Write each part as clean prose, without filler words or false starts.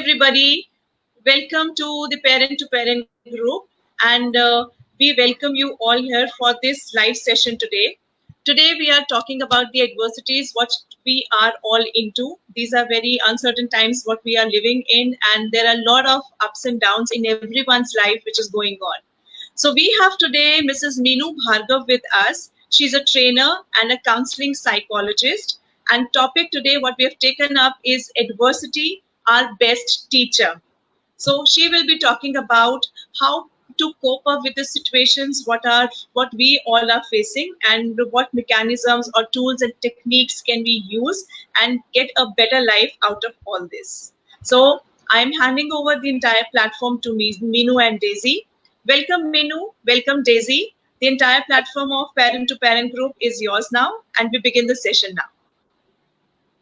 everybody. Welcome to the Parent to Parent group, and we welcome you all here for this live session today. Today, we are talking about the adversities what we are all into. These are very uncertain times what we are living in, and there are a lot of ups and downs in everyone's life which is going on. So, we have today Mrs. Meenu Bhargava with us. She's a trainer and a counseling psychologist. And topic today, what we have taken up is adversity, our best teacher. So she will be talking about how to cope up with the situations what we all are facing, and what mechanisms or tools and techniques can we use and get a better life out of all this. So I'm handing over the entire platform to Meenu and Daisy. Welcome Meenu, welcome Daisy. The entire platform of Parent to Parent group is yours now, and we begin the session now.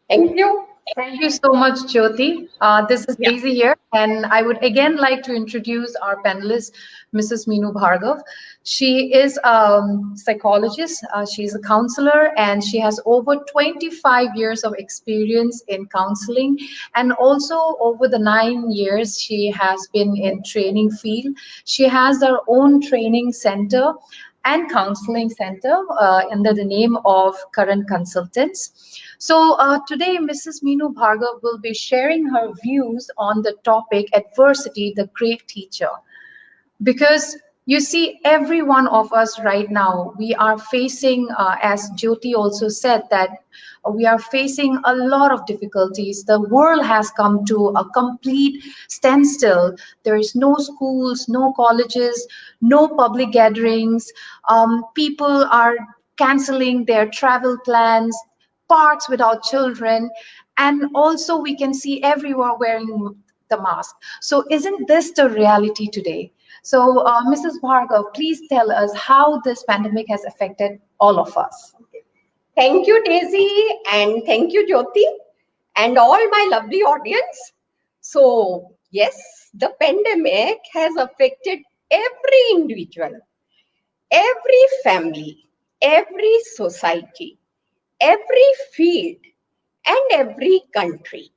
Thank you. Thank you so much, Jyoti. This is Daisy here, and I would again like to introduce our panelist, Mrs. Meenu Bhargava. She is a psychologist, she's a counselor, and she has over 25 years of experience in counseling, and also over the 9 years she has been in training field. She has her own training center and counseling center under the name of Consultants. So today, Mrs. Meenu Bhargava will be sharing her views on the topic adversity, the great teacher. Because you see, every one of us right now, we are facing, as Jyoti also said, that we are facing a lot of difficulties. The world has come to a complete standstill. There is no schools, no colleges, no public gatherings. People are canceling their travel plans, parks without children, and also we can see everyone wearing the mask. So isn't this the reality today? So Mrs. Bhargava, please tell us how this pandemic has affected all of us. Thank you, Daisy, and thank you, Jyoti, and all my lovely audience. So yes, the pandemic has affected every individual, every family, every society, every field, and every country.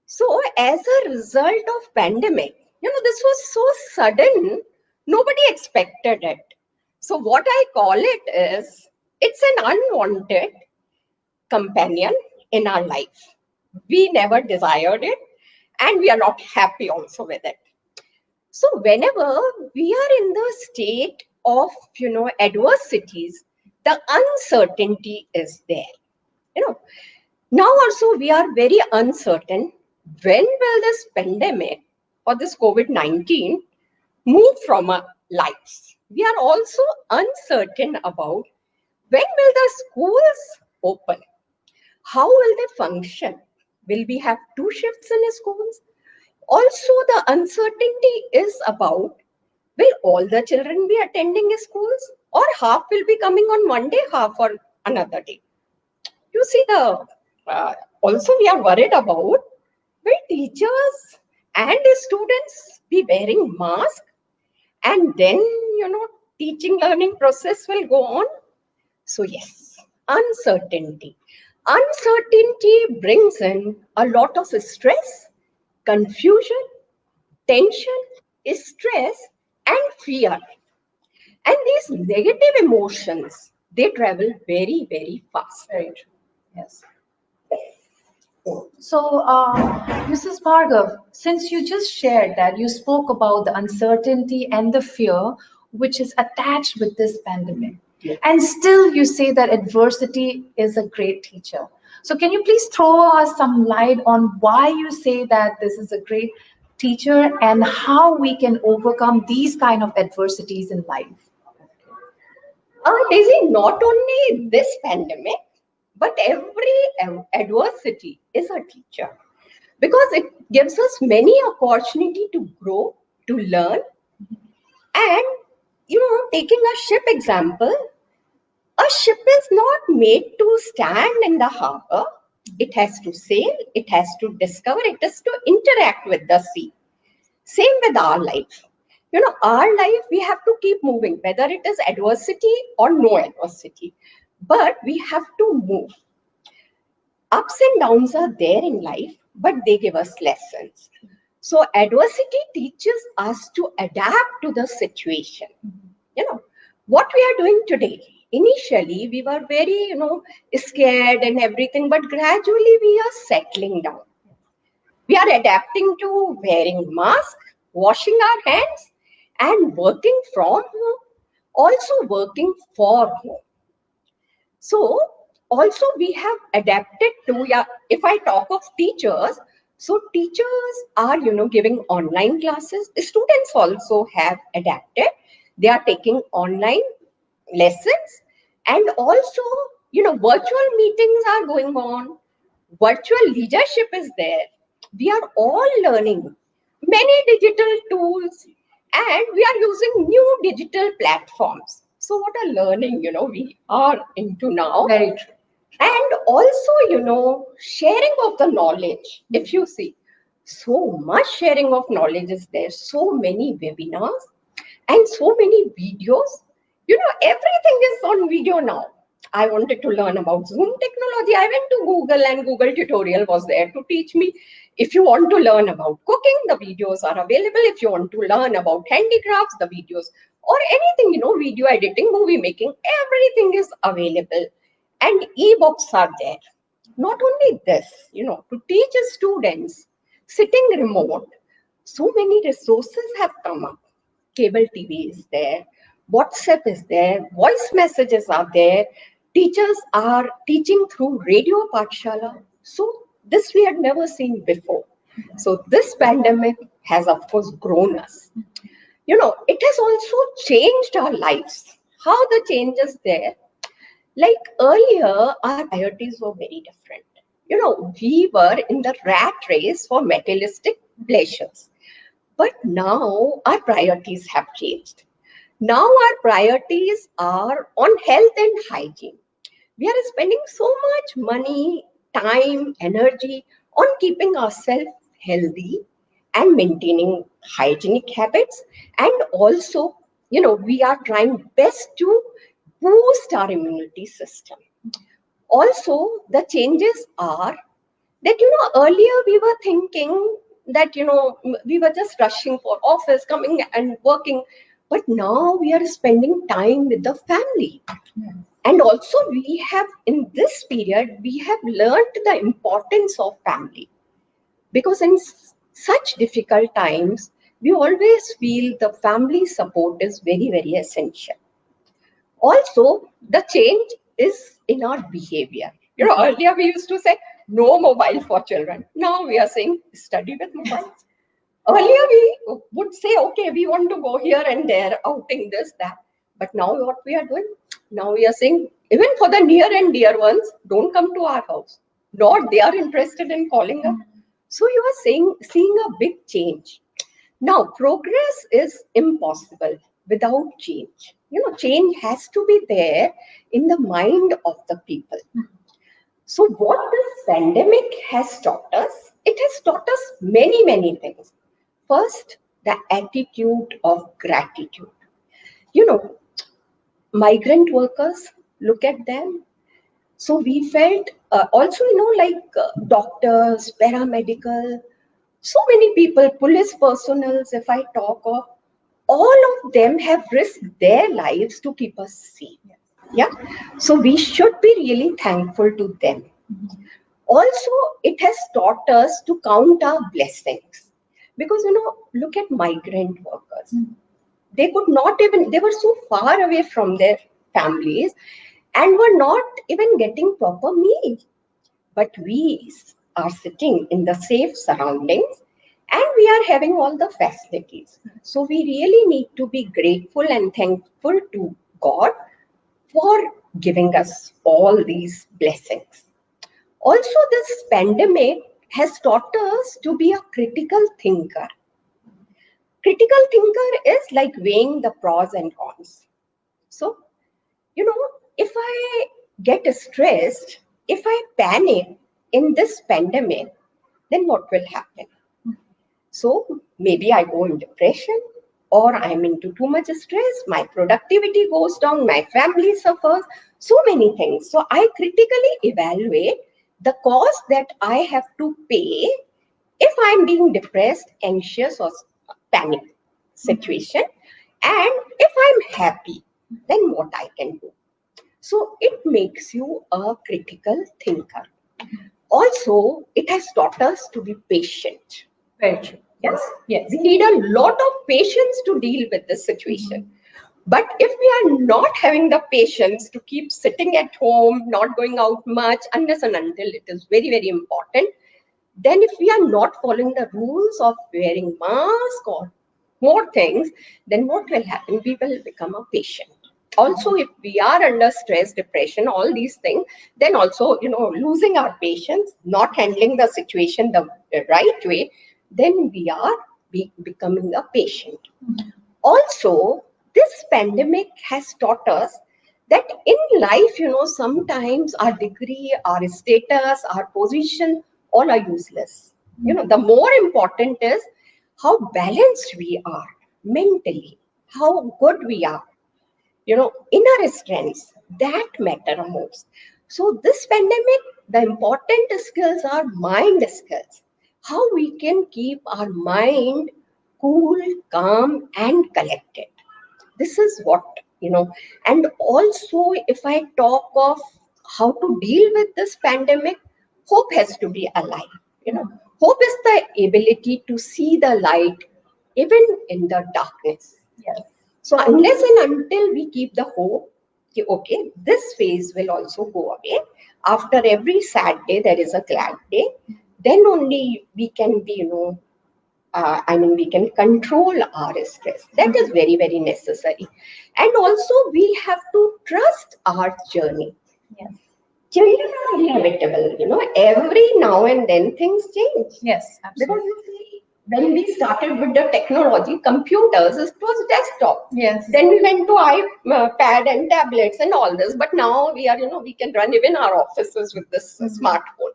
So as a result of pandemic, this was so sudden, nobody expected it. So what I call it is, it's an unwanted companion in our life. We never desired it, and we are not happy also with it. So whenever we are in the state of, adversities, the uncertainty is there. Now also we are very uncertain. When will this pandemic or this COVID-19 move from our lives? We are also uncertain about when will the schools open? How will they function? Will we have 2 shifts in the schools? Also, the uncertainty is about, will all the children be attending schools, or half will be coming on one day, half on another day? You see, also we are worried about, will teachers and students be wearing masks, and then teaching learning process will go on? So yes, uncertainty brings in a lot of stress, confusion, tension, stress, and fear. And these negative emotions, they travel very, very fast. Very true. Yes. So, Mrs. Bhargava, since you just shared that, you spoke about the uncertainty and the fear which is attached with this pandemic. Yes. And still you say that adversity is a great teacher. So can you please throw us some light on why you say that this is a great teacher and how we can overcome these kind of adversities in life? Daisy, not only this pandemic, but every adversity is a teacher, because it gives us many opportunity to grow, to learn. And, taking a ship example, a ship is not made to stand in the harbor. It has to sail, it has to discover, it has to interact with the sea. Same with our life. Our life, we have to keep moving, whether it is adversity or no adversity. But we have to move. Ups and downs are there in life, but they give us lessons. So adversity teaches us to adapt to the situation. You know, what we are doing today, initially we were very, scared and everything, but gradually we are settling down. We are adapting to wearing masks, washing our hands, and working from home, also working for home. So also we have adapted to, yeah, if I talk of teachers, so teachers are, giving online classes. Students also have adapted. They are taking online lessons, and also, virtual meetings are going on. Virtual leadership is there. We are all learning many digital tools, and we are using new digital platforms. So what a learning, we are into now. Very true. And also, sharing of the knowledge. If you see, so much sharing of knowledge is there, so many webinars and so many videos. Everything is on video now. I wanted to learn about Zoom technology. I went to Google, and Google tutorial was there to teach me. If you want to learn about cooking, the videos are available. If you want to learn about handicrafts, the videos, or anything, video editing, movie making, everything is available. And ebooks are there. Not only this, to teach students sitting remote, so many resources have come up. Cable TV is there, WhatsApp is there, voice messages are there, teachers are teaching through radio Pathshala. So this we had never seen before. So this pandemic has, of course, grown us. It has also changed our lives. How the change is there? Like earlier, our priorities were very different. We were in the rat race for materialistic pleasures. But now our priorities have changed. Now our priorities are on health and hygiene. We are spending so much money, time, energy on keeping ourselves healthy and maintaining hygienic habits. And also, we are trying best to boost our immunity system. Also, the changes are that, earlier we were thinking that, we were just rushing for office, coming and working. But now we are spending time with the family. And also we have, in this period, we have learned the importance of family. Because in such difficult times, we always feel the family support is very, very essential. Also, the change is in our behavior. Earlier we used to say no mobile for children. Now we are saying study with mobiles. Earlier we would say, okay, we want to go here and there, outing this, that. But now what we are doing? Now we are saying, even for the near and dear ones, don't come to our house. Not they are interested in calling us. So you are seeing a big change. Now, progress is impossible without change. Change has to be there in the mind of the people. So what this pandemic has taught us, it has taught us many, many things. First, the attitude of gratitude. Migrant workers, look at them. So we felt also, doctors, paramedical, so many people, police personnel, if I talk of, all of them have risked their lives to keep us safe. Yeah. So we should be really thankful to them. Also, it has taught us to count our blessings. Because, look at migrant workers. They could not even, they were so far away from their families and were not even getting proper meals. But we are sitting in the safe surroundings and we are having all the facilities. So we really need to be grateful and thankful to God for giving us all these blessings. Also, this pandemic has taught us to be a critical thinker. Critical thinker is like weighing the pros and cons. So, if I get stressed, if I panic in this pandemic, then what will happen? So maybe I go in depression, or I'm into too much stress, my productivity goes down, my family suffers, so many things. So I critically evaluate the cost that I have to pay if I'm being depressed, anxious, or panic situation, and if I'm happy, then what I can do. So it makes you a critical thinker. Also, it has taught us to be patient. Very true. Yes, Yes. we need a lot of patience to deal with this situation. But if we are not having the patience to keep sitting at home, not going out much, unless and until it is very, very important, then if we are not following the rules of wearing mask or more things, then what will happen? We will become a patient. Also, if we are under stress, depression, all these things, then also, losing our patience, not handling the situation the right way, then we are becoming a patient. Also, this pandemic has taught us that in life, sometimes our degree, our status, our position, all are useless. The more important is how balanced we are mentally, how good we are, inner strengths that matter most. So this pandemic, the important skills are mind skills. How we can keep our mind cool, calm, and collected. This is what, and also if I talk of how to deal with this pandemic, hope has to be alive. Hope is the ability to see the light even in the darkness. Yes. So unless and until we keep the hope, okay, this phase will also go away. After every sad day, there is a glad day. Then only we can be, we can control our stress. That is very, very necessary. And also we have to trust our journey. Yes. Changes are inevitable, every now and then things change. Yes, absolutely. Because you see, when we started with the technology, computers, it was desktop. Yes. Then we went to iPad and tablets and all this. But now we are, we can run even our offices with this smartphone.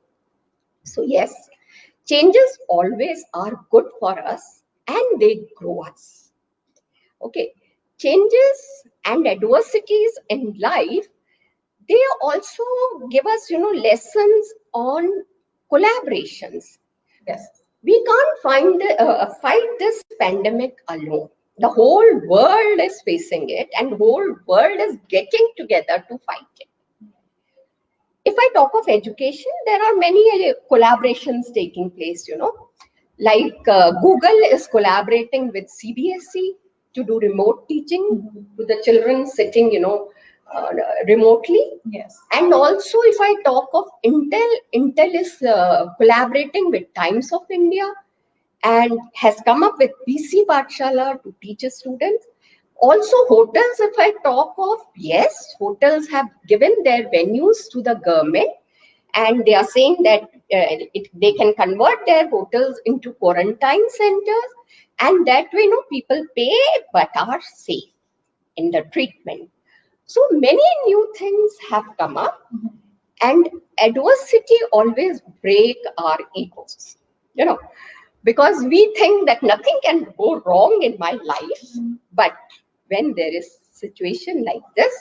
So yes, changes always are good for us and they grow us. Okay, changes and adversities in life, they also give us, lessons on collaborations. Yes. We can't fight this pandemic alone. The whole world is facing it and the whole world is getting together to fight it. If I talk of education, there are many collaborations taking place, like Google is collaborating with CBSE to do remote teaching to the children sitting, remotely. Yes. And also, if I talk of Intel is collaborating with Times of India and has come up with PC Pathshala to teach students. Also, hotels, if I talk of, yes, hotels have given their venues to the government and they are saying that they can convert their hotels into quarantine centers and that way, people pay but are safe in the treatment. So many new things have come up and adversity always break our egos, because we think that nothing can go wrong in my life. But when there is situation like this,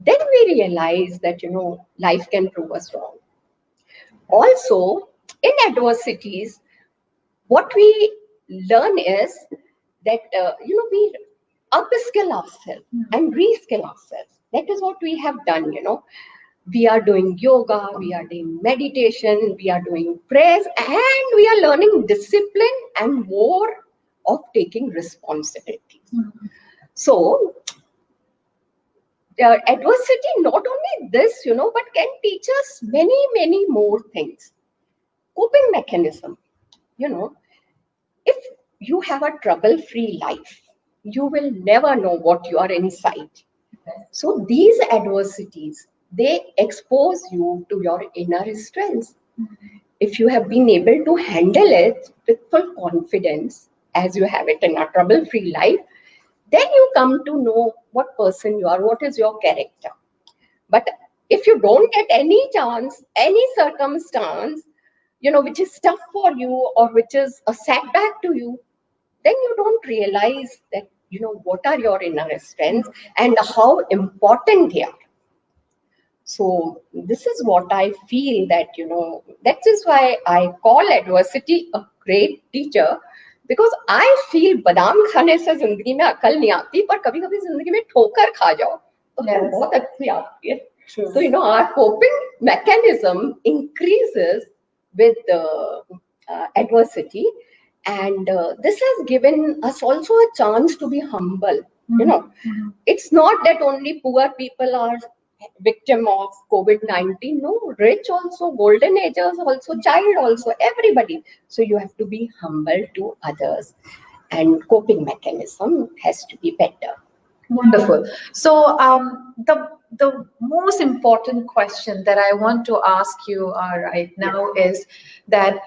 then we realize that, life can prove us wrong. Also, in adversities, what we learn is that, we upskill ourselves and reskill ourselves. That is what we have done, We are doing yoga, we are doing meditation, we are doing prayers, and we are learning discipline and more of taking responsibilities. So, adversity, not only this, but can teach us many, many more things. Coping mechanism, if you have a trouble-free life, you will never know what you are inside. So these adversities, they expose you to your inner strengths. If you have been able to handle it with full confidence, as you have it in a trouble-free life, then you come to know what person you are, what is your character. But if you don't get any chance, any circumstance, which is tough for you or which is a setback to you, then you don't realize that, what are your inner strengths and how important they are. So this is what I feel that, that is why I call adversity a great teacher because I feel बादाम खाने से जिंदगी में अकल नहीं आती, पर कभी-कभी जिंदगी में ठोकर खा जाओ तो फिर बहुत अच्छी आती है. So our coping mechanism increases with adversity, and this has given us also a chance to be humble. It's not that only poor people are victim of COVID-19. No, rich also, golden agers also, child also, everybody. So you have to be humble to others, and coping mechanism has to be better. Wonderful. So the most important question that I want to ask you right now is that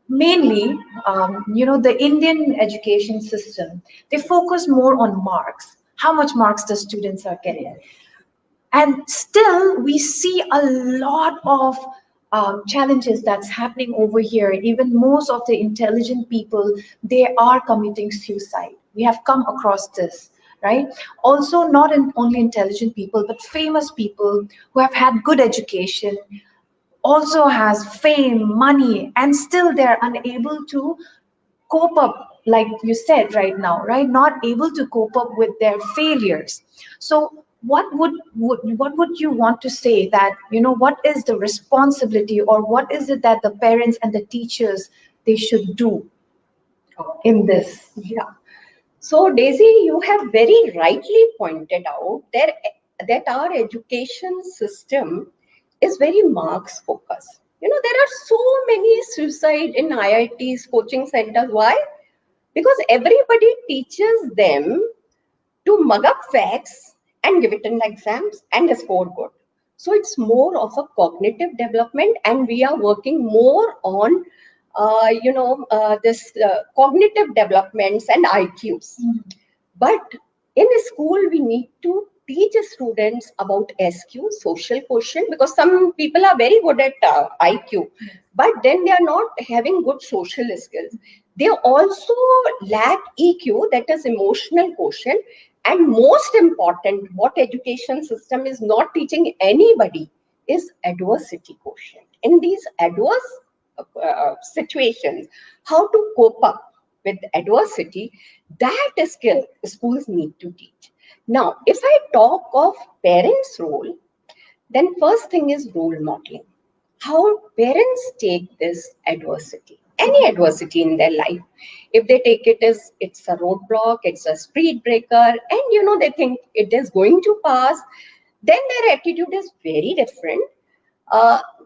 mainly, the Indian education system, they focus more on marks, how much marks the students are getting. And still, we see a lot of challenges that's happening over here. Even most of the intelligent people, they are committing suicide. We have come across this, right? Also, not only intelligent people, but famous people who have had good education, also has fame, money, and still they're unable to cope up, like you said right now, right? Not able to cope up with their failures. So what would you want to say that, what is the responsibility, or what is it that the parents and the teachers, they should do in this? Yeah. So Daisy, you have very rightly pointed out that our education system is very marks focused. There are so many suicide in IITs, coaching centers. Why? Because everybody teaches them to mug up facts and give it in exams and score good. So it's more of a cognitive development, and we are working more on, this cognitive developments and IQs. But in school, we need to teach students about SQ, social quotient, because some people are very good at IQ, but then they are not having good social skills. They also lack EQ, that is emotional quotient. And most important, what education system is not teaching anybody is adversity quotient. In these adverse situations, how to cope up with adversity, that skill schools need to teach. Now, if I talk of parents' role, then first thing is role modeling. How parents take this adversity, any adversity in their life. If they take it as it's a roadblock, it's a speed breaker, and they think it is going to pass, then their attitude is very different.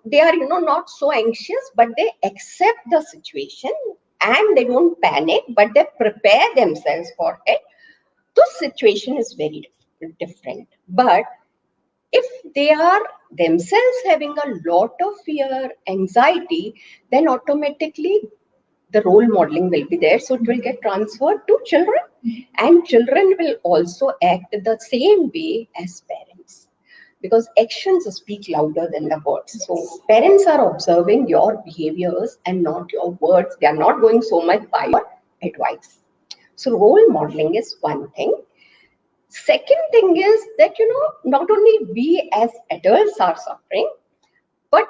They are not so anxious, but they accept the situation and they don't panic, but they prepare themselves for it. The situation is very different. But if they are themselves having a lot of fear, anxiety, then automatically the role modeling will be there. So it will get transferred to children, and children will also act the same way as parents, because actions speak louder than the words. So parents are observing your behaviors and not your words. They are not going so much by your advice. So role modeling is one thing. Second thing is that, not only we as adults are suffering, but,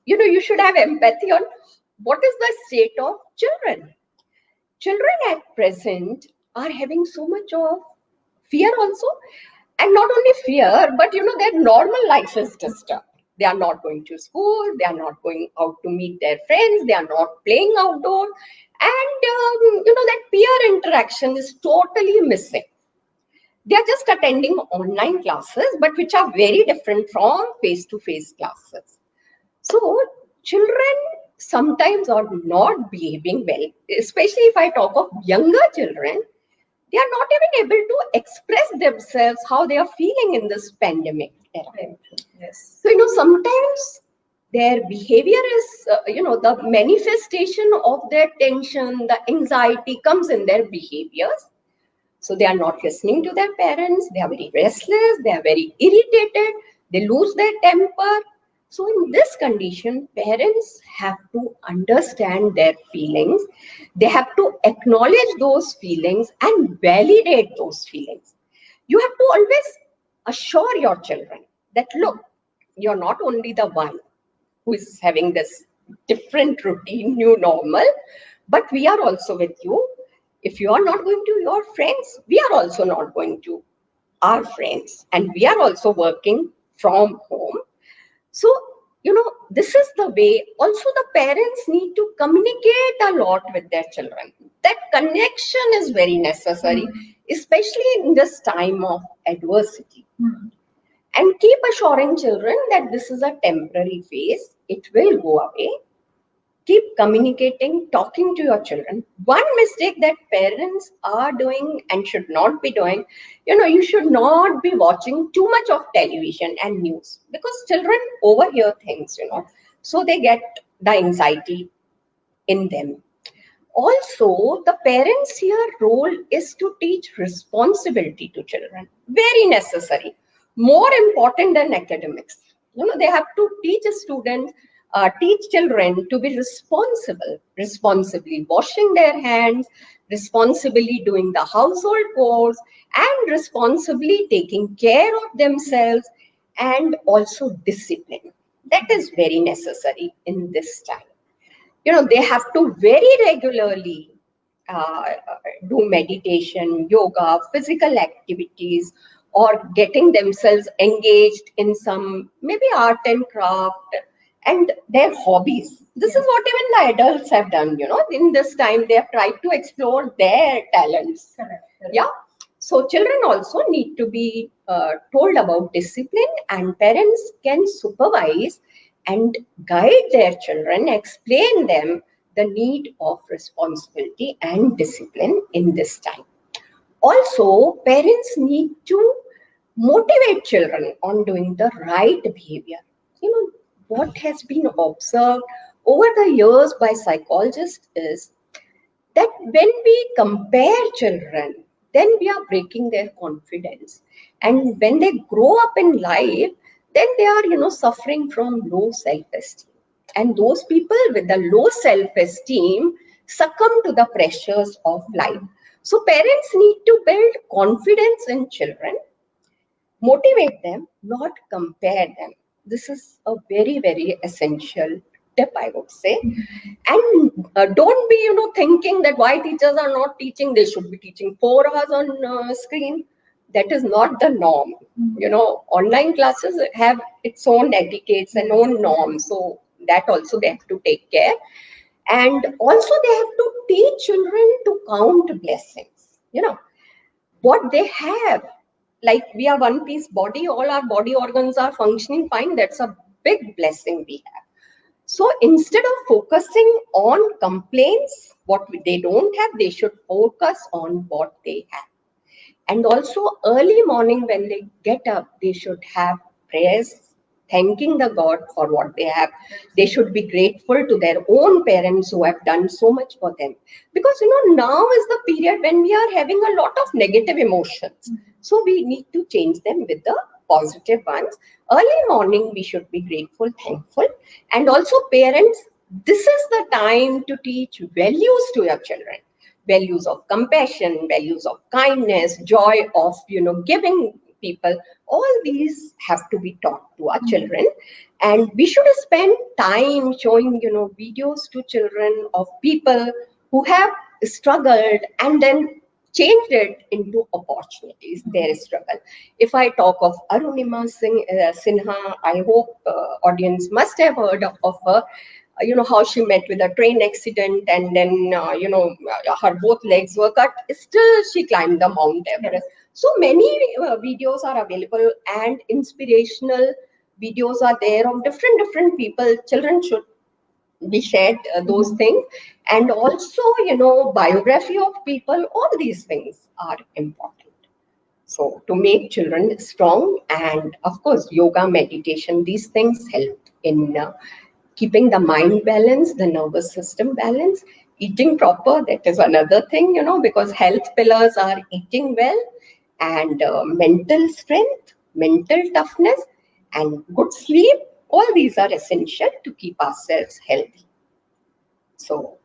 you should have empathy on what is the state of children. Children at present are having so much of fear also, and not only fear, but, their normal life is disturbed. They are not going to school, they are not going out to meet their friends, they are not playing outdoors, and, that peer interaction is totally missing. They are just attending online classes, but which are very different from face-to-face classes. So children sometimes are not behaving well, especially if I talk of younger children. They are not even able to express themselves how they are feeling in this pandemic era. Yes. So, sometimes their behavior is, the manifestation of their tension, the anxiety comes in their behaviors. So they are not listening to their parents, they are very restless, they are very irritated, they lose their temper. So in this condition, parents have to understand their feelings. They have to acknowledge those feelings and validate those feelings. You have to always assure your children that, look, you're not only the one who is having this different routine, new normal, but we are also with you. If you are not going to your friends, we are also not going to our friends, and we are also working from home. So, this is the way. Also, the parents need to communicate a lot with their children. That connection is very necessary, especially in this time of adversity. And keep assuring children that this is a temporary phase, it will go away. Keep communicating, talking to your children. One mistake that parents are doing and should not be doing, you should not be watching too much of television and news, because children overhear things, so they get the anxiety in them. Also, the parents' here role is to teach responsibility to children. Very necessary. More important than academics. They have to teach students, teach children to be responsible, responsibly washing their hands, responsibly doing the household chores, and responsibly taking care of themselves, and also discipline. That is very necessary in this time. They have to very regularly uh, do meditation, yoga, physical activities, or getting themselves engaged in some maybe art and craft and their hobbies. This is what even the adults have done, in this time they have tried to explore their talents. Correct. Yeah. So children also need to be told about discipline, and parents can supervise and guide their children, explain them the need of responsibility and discipline in this time. Also, parents need to motivate children on doing the right behavior. What has been observed over the years by psychologists is that when we compare children, then we are breaking their confidence. And when they grow up in life, then they are, suffering from low self-esteem. And those people with the low self-esteem succumb to the pressures of life. So parents need to build confidence in children, motivate them, not compare them. This is a very, very essential tip, I would say. And don't be, thinking that why teachers are not teaching, they should be teaching 4 hours on screen. That is not the norm. Online classes have its own etiquettes and own norms. So that also they have to take care. And also they have to teach children to count blessings. What they have, like we are one piece body, all our body organs are functioning fine. That's a big blessing we have. So instead of focusing on complaints, what they don't have, they should focus on what they have. And also early morning when they get up, they should have prayers, thanking the God for what they have. They should be grateful to their own parents who have done so much for them. Because now is the period when we are having a lot of negative emotions. So we need to change them with the positive ones. Early morning, we should be grateful, thankful. And also parents, this is the time to teach values to your children. Values of compassion, values of kindness, joy of, giving people. All these have to be taught to our children. And we should spend time showing, videos to children of people who have struggled and then changed it into opportunities, their struggle. If I talk of Arunima Sinha, I hope audience must have heard of her. How she met with a train accident, and then her both legs were cut. Still she climbed the Mount Everest. So many videos are available, and inspirational videos are there of different people. Children should be shared those things. And also biography of people. All these things are important, so to make children strong. And of course yoga, meditation, these things help in keeping the mind balanced, the nervous system balanced. Eating proper, that is another thing, because health pillars are eating well, and mental strength, mental toughness, and good sleep. All these are essential to keep ourselves healthy. So,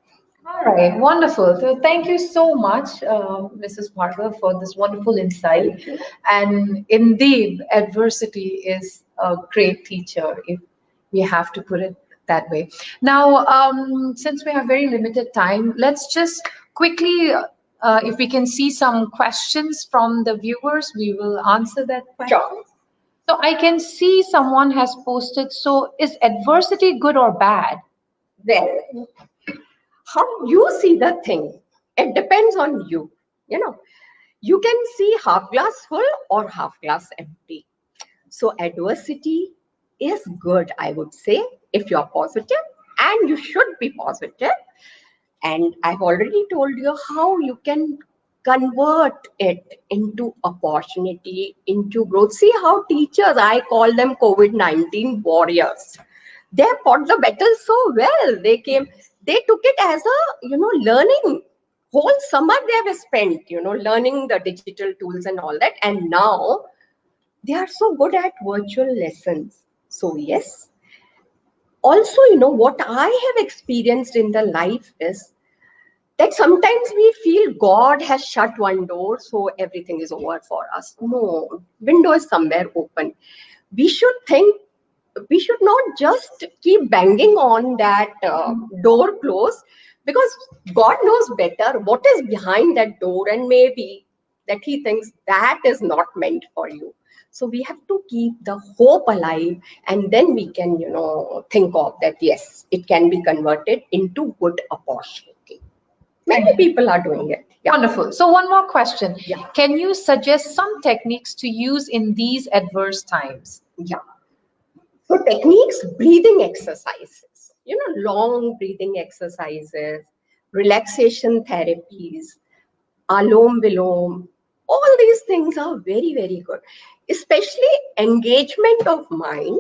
All right, wonderful. So thank you so much, Mrs. Bhargava, for this wonderful insight. And indeed, adversity is a great teacher, if we have to put it that way. Now, since we have very limited time, let's just quickly, if we can see some questions from the viewers, we will answer that question. Sure. So I can see someone has posted, so is adversity good or bad? Well, how you see the thing, it depends on you. You know, you can see half glass full or half glass empty. So adversity is good, I would say, if you're positive, and you should be positive. And I've already told you how you can convert it into opportunity, into growth. See how teachers, I call them COVID-19 warriors. They fought the battle so well. They took it as a, learning. Whole summer they have spent, learning the digital tools and all that. And now they are so good at virtual lessons. So yes. Also, what I have experienced in the life is that sometimes we feel God has shut one door, so everything is over for us. No, window is somewhere open. We should think, we should not just keep banging on that door closed, because God knows better what is behind that door, and maybe that He thinks that is not meant for you. So we have to keep the hope alive, and then we can, think of that, yes, it can be converted into good opportunity. Many people are doing it. Yeah. Wonderful. So one more question. Yeah. Can you suggest some techniques to use in these adverse times? Yeah. So techniques, breathing exercises, long breathing exercises, relaxation therapies, alom vilom, all these things are very, very good, especially engagement of mind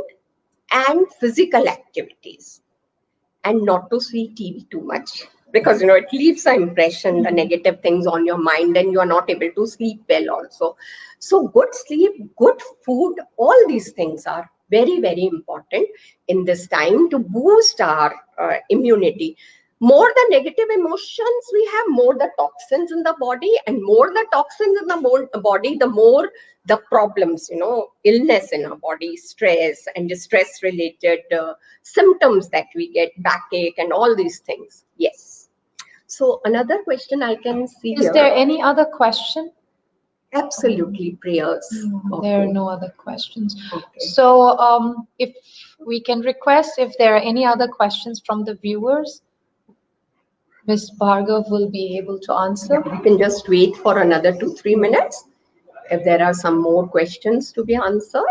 and physical activities, and not to see TV too much, because it leaves an impression, the negative things on your mind, and you are not able to sleep well also. So good sleep, good food, all these things are very, very important in this time to boost our immunity. More the negative emotions we have, more the toxins in the body, and more the toxins in the body, the more the problems, illness in our body, stress and stress related symptoms that we get, backache and all these things. Yes. So another question I can see Is here. there any other question? Absolutely, prayers. Okay. There are no other questions. Okay. So if we can request, if there are any other questions from the viewers, Ms. Bhargav will be able to answer. Yeah, we can just wait for another 2-3 minutes if there are some more questions to be answered.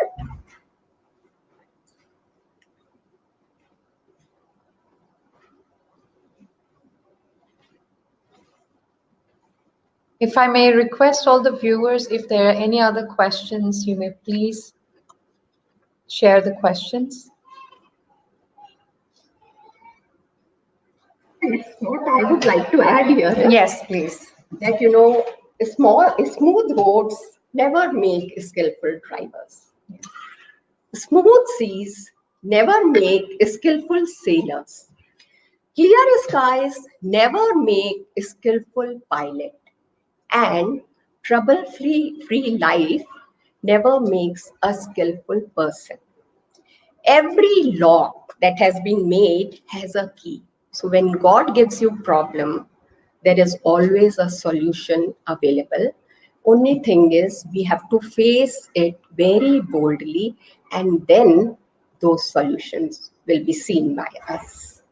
If I may request all the viewers, if there are any other questions, you may please share the questions. What I would like to add here is Yes, please. that, smooth roads never make skillful drivers. Smooth seas never make skillful sailors. Clear skies never make skillful pilot. And trouble-free life never makes a skillful person. Every lock that has been made has a key. So when God gives you problem, there is always a solution available. Only thing is we have to face it very boldly, and then those solutions will be seen by us.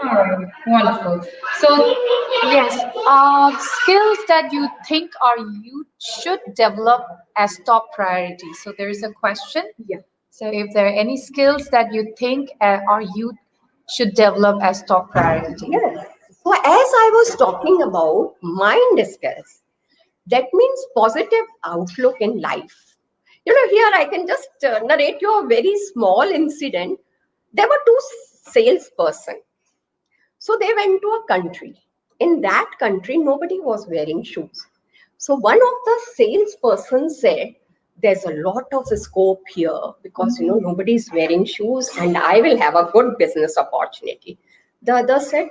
All right, wonderful. So, yes, skills that you think you should develop as top priority. So there is a question. Yeah. So if there are any skills that you think our youth should develop as top priority. Yes. So as I was talking about mind skills, that means positive outlook in life. Here I can just narrate you a very small incident. There were two salespersons. So they went to a country. In that country, nobody was wearing shoes. So one of the salespersons said, there's a lot of scope here because, nobody is wearing shoes and I will have a good business opportunity. The other said,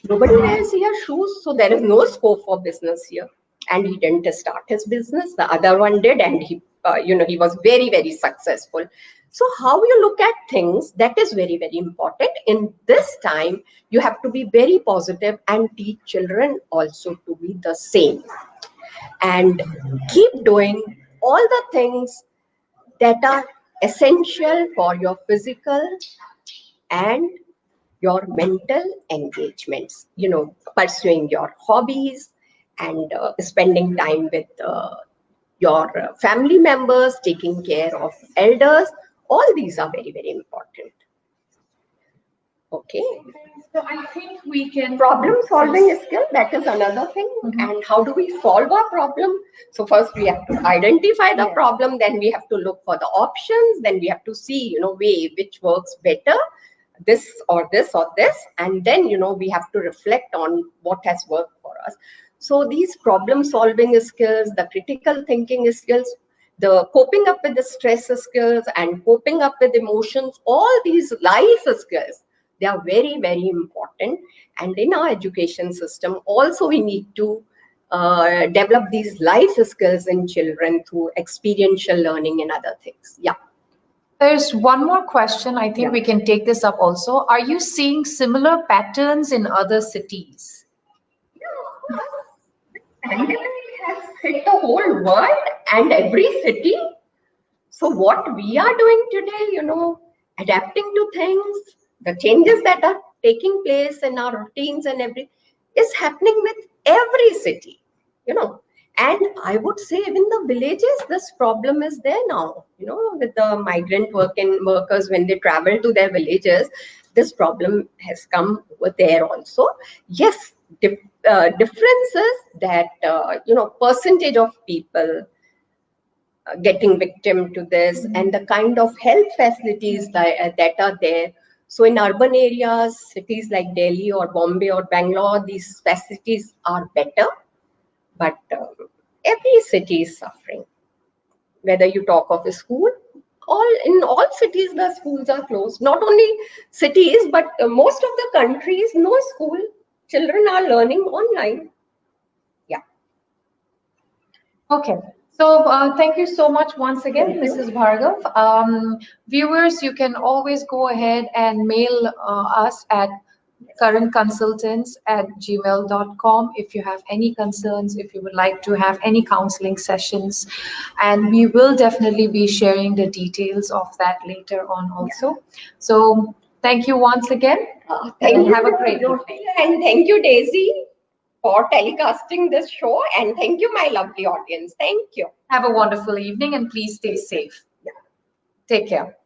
nobody wears here shoes, so there is no scope for business here. And he didn't start his business. The other one did, and he was very, very successful. So how you look at things, that is very, very important. In this time, you have to be very positive and teach children also to be the same. And keep doing all the things that are essential for your physical and your mental engagements, pursuing your hobbies and spending time with your family members, taking care of elders. All these are very, very important. Okay. So I think we can Problem solving skill, that is another thing. And how do we solve our problem? So first we have to identify the problem, then we have to look for the options, then we have to see, which works better, this or this or this, and then we have to reflect on what has worked for us. So these problem solving skills, the critical thinking skills, the coping up with the stress skills and coping up with emotions, all these life skills, they are very, very important. And in our education system also we need to develop these life skills in children through experiential learning and other things. Yeah. There's one more question. I think we can take this up also. Are you seeing similar patterns in other cities? Pandemic has hit the whole world and every city. So what we are doing today, adapting to things, the changes that are taking place in our routines and everything is happening with every city. And I would say even the villages, this problem is there now, with the migrant workers, when they travel to their villages, this problem has come over there also. Yes, differences that, percentage of people getting victim to this and the kind of health facilities that are there. So in urban areas, cities like Delhi or Bombay or Bangalore, these facilities are better, but every city is suffering. Whether you talk of a school, in all cities the schools are closed. Not only cities, but most of the countries, no school. Children are learning online. Yeah. Okay. So thank you so much once again, Mrs. Bhargav. Viewers, you can always go ahead and mail us at karanconsultants@gmail.com if you have any concerns, if you would like to have any counseling sessions. And we will definitely be sharing the details of that later on also. So thank you once again. Thank you. Have a great day. And thank you, Daisy, for telecasting this show. And thank you, my lovely audience. Thank you. Have a wonderful evening and please stay safe. Take care.